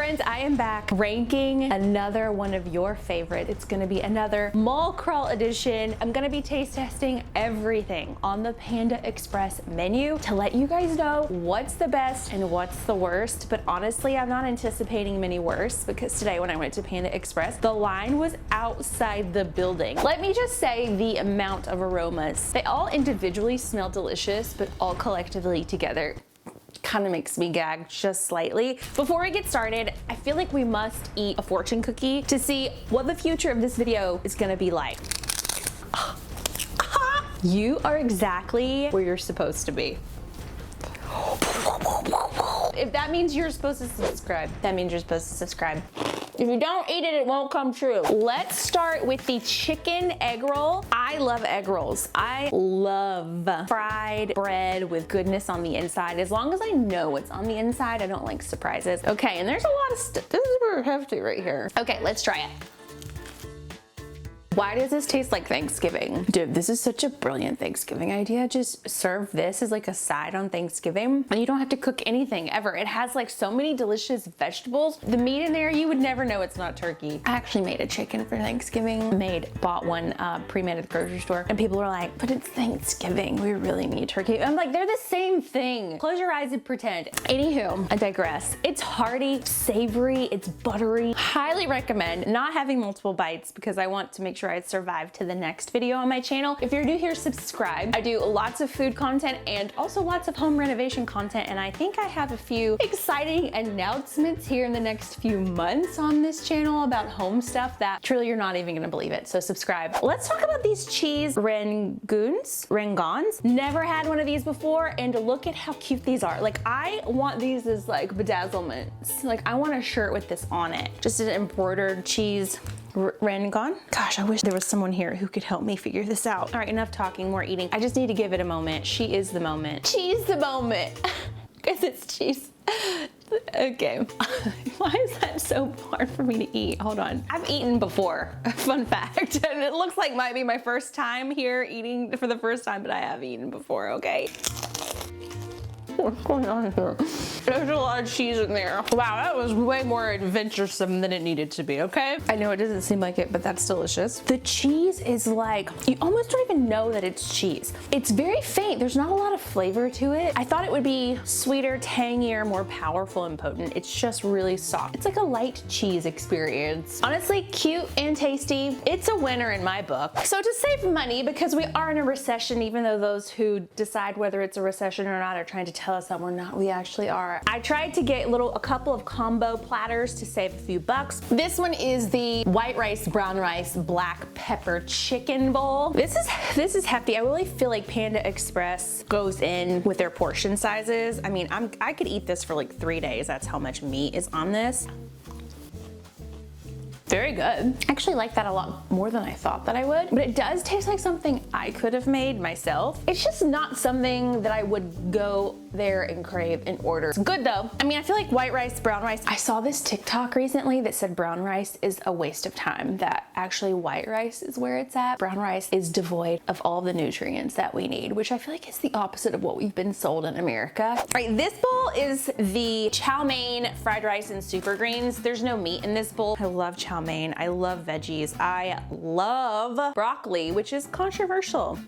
friends, I am back ranking another one of your favorites. It's gonna be another mall crawl edition. I'm gonna be taste testing everything on the Panda Express menu to let you guys know what's the best and what's the worst. But honestly, I'm not anticipating many worse because today when I went to Panda Express, the line was outside the building. Let me just say the amount of aromas. They all individually smell delicious, but all collectively together kind of makes me gag just slightly. Before we get started, I feel like we must eat a fortune cookie to see what the future of this video is gonna be like. You are exactly where you're supposed to be. If that means you're supposed to subscribe, that means you're supposed to subscribe. If you don't eat it, it won't come true. Let's start with the chicken egg roll. I love egg rolls. I love fried bread with goodness on the inside. As long as I know what's on the inside, I don't like surprises. Okay, and there's a lot of stuff. This is very hefty right here. Okay, let's try it. Why does this taste like Thanksgiving? Dude, this is such a brilliant Thanksgiving idea. Just serve this as like a side on Thanksgiving and you don't have to cook anything ever. It has like so many delicious vegetables. The meat in there, you would never know it's not turkey. I actually made a chicken for Thanksgiving. Bought one pre-made at the grocery store and people were like, but it's Thanksgiving. We really need turkey. I'm like, they're the same thing. Close your eyes and pretend. Anywho, I digress. It's hearty, savory, it's buttery. Highly recommend not having multiple bites because I want to make sure I survive to the next video on my channel. If you're new here, subscribe. I do lots of food content and also lots of home renovation content, and I think I have a few exciting announcements here in the next few months on this channel about home stuff that truly you're not even gonna believe it, so subscribe. Let's talk about these cheese rangoons. Never had one of these before, and look at how cute these are. Like, I want these as like bedazzlements. Like, I want a shirt with this on it. Just an embroidered cheese rangoon. Gosh, I wish there was someone here who could help me figure this out. All right, enough talking, more eating. I just need to give it a moment. She is the moment. She's the moment. Because it's cheese. Okay. Why is that so hard for me to eat? Hold on. I've eaten before, fun fact. And it looks like might be my first time here eating for the first time, but I have eaten before, okay? What's going on here? There's a lot of cheese in there. Wow, that was way more adventuresome than it needed to be, okay? I know it doesn't seem like it, but that's delicious. The cheese is like, you almost don't even know that it's cheese. It's very faint. There's not a lot of flavor to it. I thought it would be sweeter, tangier, more powerful and potent. It's just really soft. It's like a light cheese experience. Honestly, cute and tasty. It's a winner in my book. So to save money, because we are in a recession, even though those who decide whether it's a recession or not are trying to tell us that we're not, we actually are. I tried to get a couple of combo platters to save a few bucks. This one is the white rice, brown rice, black pepper chicken bowl. This is hefty. I really feel like Panda Express goes in with their portion sizes. I mean, I could eat this for like 3 days. That's how much meat is on this. Very good. I actually like that a lot more than I thought that I would, but it does taste like something I could have made myself. It's just not something that I would go there and crave and order. It's good though. I mean, I feel like white rice, brown rice. I saw this TikTok recently that said brown rice is a waste of time, that actually white rice is where it's at. Brown rice is devoid of all the nutrients that we need, which I feel like is the opposite of what we've been sold in America. All right, this bowl is the chow mein fried rice and super greens. There's no meat in this bowl. I love chow mein. I love veggies. I love broccoli, which is controversial.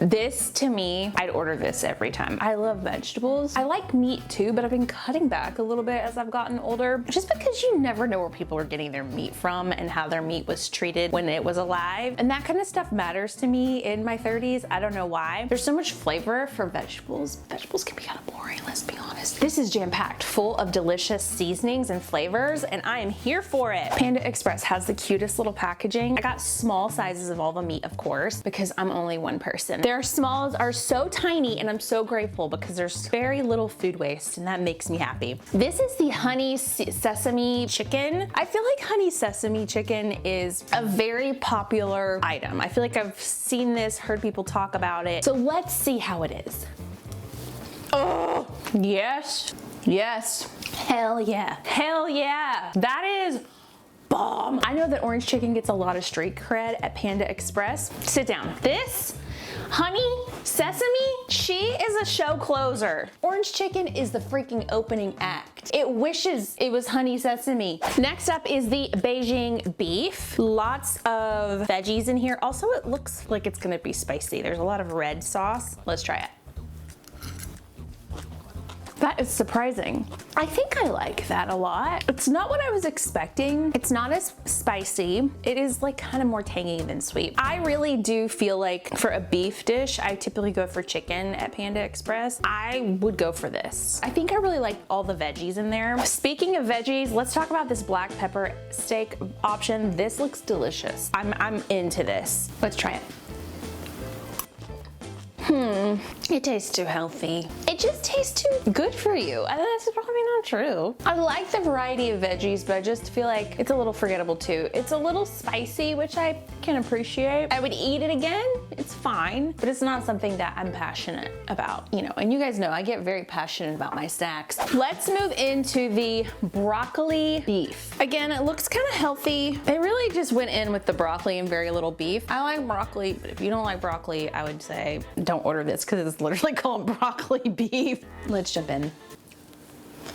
This, to me, I'd order this every time. I love vegetables. I like meat too, but I've been cutting back a little bit as I've gotten older, just because you never know where people are getting their meat from and how their meat was treated when it was alive. And that kind of stuff matters to me in my 30s. I don't know why. There's so much flavor for vegetables. Vegetables can be kind of boring, let's be honest. This is jam-packed full of delicious seasonings and flavors, and I am here for it. Panda Express has the cutest little packaging. I got small sizes of all the meat, of course, because I'm only one person. Their smalls are so tiny, and I'm so grateful because there's very little food waste, and that makes me happy. This is the honey sesame chicken. I feel like honey sesame chicken is a very popular item. I feel like I've seen this, heard people talk about it. So let's see how it is. Oh, yes, yes, hell yeah, hell yeah. That is bomb. I know that orange chicken gets a lot of street cred at Panda Express. Sit down. This Honey sesame? She is a show closer. Orange chicken is the freaking opening act. It wishes it was honey sesame. Next up is the Beijing beef. Lots of veggies in here. Also, it looks like it's gonna be spicy. There's a lot of red sauce. Let's try it. That is surprising. I think I like that a lot. It's not what I was expecting. It's not as spicy. It is like kind of more tangy than sweet. I really do feel like for a beef dish, I typically go for chicken at Panda Express. I would go for this. I think I really like all the veggies in there. Speaking of veggies, let's talk about this black pepper steak option. This looks delicious. I'm into this. Let's try it. It tastes too healthy. It just tastes too good for you. That's probably not true. I like the variety of veggies, but I just feel like it's a little forgettable too. It's a little spicy, which I can appreciate. I would eat it again. It's fine, but it's not something that I'm passionate about, you know, and you guys know I get very passionate about my snacks. Let's move into the broccoli beef. Again, it looks kind of healthy. It really just went in with the broccoli and very little beef. I like broccoli, but if you don't like broccoli, I would say don't order this because it's literally called broccoli beef. Let's jump in.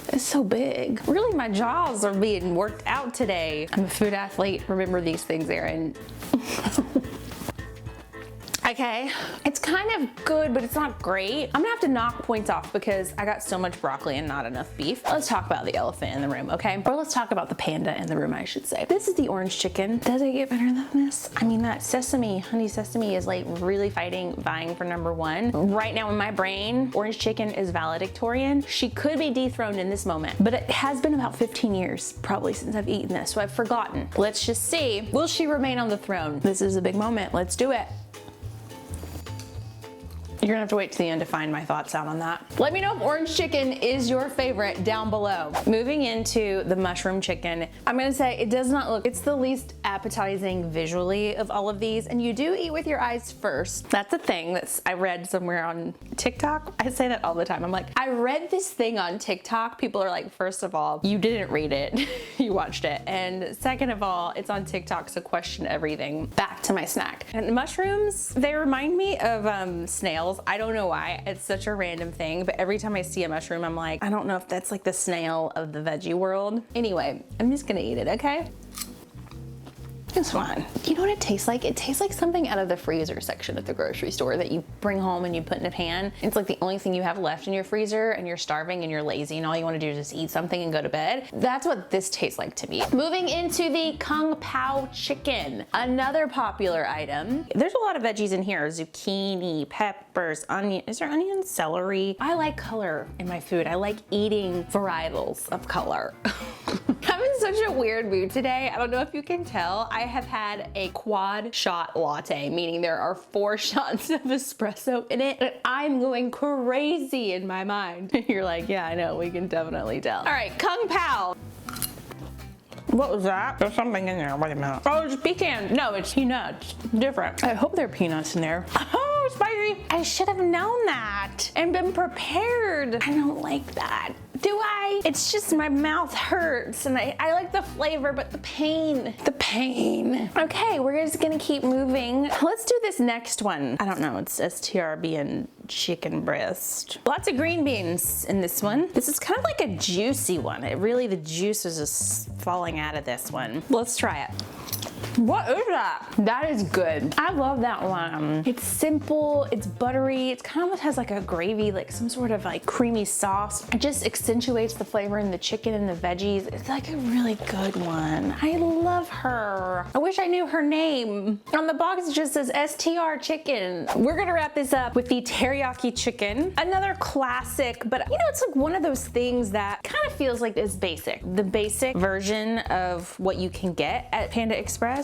It's so big. Really, my jaws are being worked out today. I'm a food athlete. Remember these things, Erin. Okay, it's kind of good, but it's not great. I'm gonna have to knock points off because I got so much broccoli and not enough beef. Let's talk about the elephant in the room, okay? Or let's talk about the panda in the room, I should say. This is the orange chicken. Does it get better than this? I mean, that sesame, honey sesame is like really vying for number one. Right now in my brain, orange chicken is valedictorian. She could be dethroned in this moment, but it has been about 15 years probably since I've eaten this, so I've forgotten. Let's just see, will she remain on the throne? This is a big moment, let's do it. You're gonna have to wait to the end to find my thoughts out on that. Let me know if orange chicken is your favorite down below. Moving into the mushroom chicken, I'm gonna say it does not look, it's the least appetizing visually of all of these, and you do eat with your eyes first. That's a thing that I read somewhere on TikTok. I say that all the time. I'm like, I read this thing on TikTok. People are like, first of all, you didn't read it, you watched it. And second of all, it's on TikTok, so question everything. Back to my snack. And mushrooms, they remind me of snails. I don't know why, it's such a random thing, but every time I see a mushroom, I'm like, I don't know if that's like the snail of the veggie world. Anyway, I'm just gonna eat it, okay? It's fine. You know what it tastes like? It tastes like something out of the freezer section at the grocery store that you bring home and you put in a pan. It's like the only thing you have left in your freezer and you're starving and you're lazy and all you want to do is just eat something and go to bed. That's what this tastes like to me. Moving into the Kung Pao chicken, another popular item. There's a lot of veggies in here. Zucchini, peppers, onion. Is there onion? Celery? I like color in my food. I like eating varietals of color. I'm in such a weird mood today. I don't know if you can tell. I have had a quad shot latte, meaning there are 4 shots of espresso in it, and I'm going crazy in my mind. You're like, yeah, I know, we can definitely tell. All right, Kung Pao. What was that? There's something in there, wait a minute. Oh, it's pecan. No, it's peanuts, different. I hope there are peanuts in there. Oh, spicy. I should have known that and been prepared. I don't like that. Do I? It's just my mouth hurts and I like the flavor, but the pain. Okay, we're just gonna keep moving. Let's do this next one. I don't know, it's STRB and chicken breast. Lots of green beans in this one. This is kind of like a juicy one. The juice is just falling out of this one. Let's try it. What is that? That is good. I love that one. It's simple, it's buttery, it kind of has like a gravy, like some sort of like creamy sauce. It just accentuates the flavor in the chicken and the veggies. It's like a really good one. I love her. I wish I knew her name. On the box it just says STR chicken. We're gonna wrap this up with the teriyaki chicken. Another classic, but you know, it's like one of those things that kind of feels like it's basic. The basic version of what you can get at Panda Express.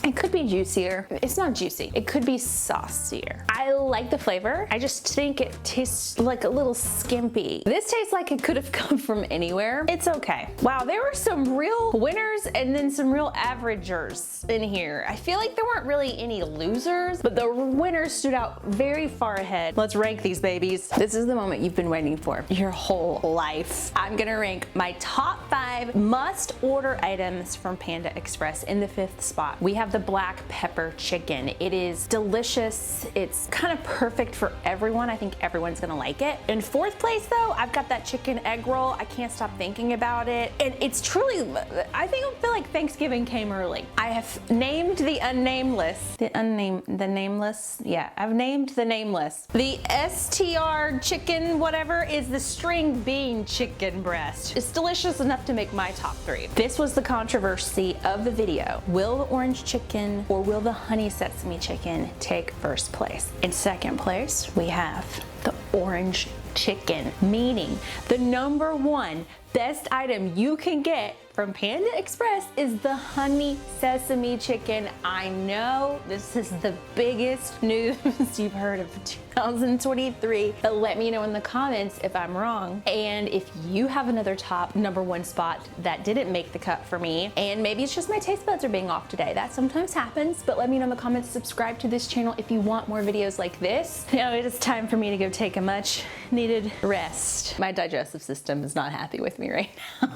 It could be juicier. It's not juicy. It could be saucier. I like the flavor. I just think it tastes like a little skimpy. This tastes like it could have come from anywhere. It's okay. Wow, there were some real winners and then some real averagers in here. I feel like there weren't really any losers, but the winners stood out very far ahead. Let's rank these babies. This is the moment you've been waiting for your whole life. I'm gonna rank my top 5 must-order items from Panda Express in the 5th spot. We have the black pepper chicken. It is delicious. It's kind of perfect for everyone. I think everyone's gonna like it. In fourth place though, I've got that chicken egg roll. I can't stop thinking about it. And it's truly, I feel like Thanksgiving came early. I have named the unnameless. The nameless? Yeah, I've named the nameless. The STR chicken whatever is the string bean chicken breast. It's delicious enough to make my top 3. This was the controversy of the video. Will the orange chicken or will the honey sesame chicken take first place? In second place, we have the orange chicken, meaning the #1 best item you can get from Panda Express is the honey sesame chicken. I know this is the biggest news you've heard of 2023, but let me know in the comments if I'm wrong. And if you have another top #1 spot that didn't make the cut for me, and maybe it's just my taste buds are being off today. That sometimes happens, but let me know in the comments. Subscribe to this channel if you want more videos like this. You know, it is time for me to go take a much needed rest. My digestive system is not happy with me right now.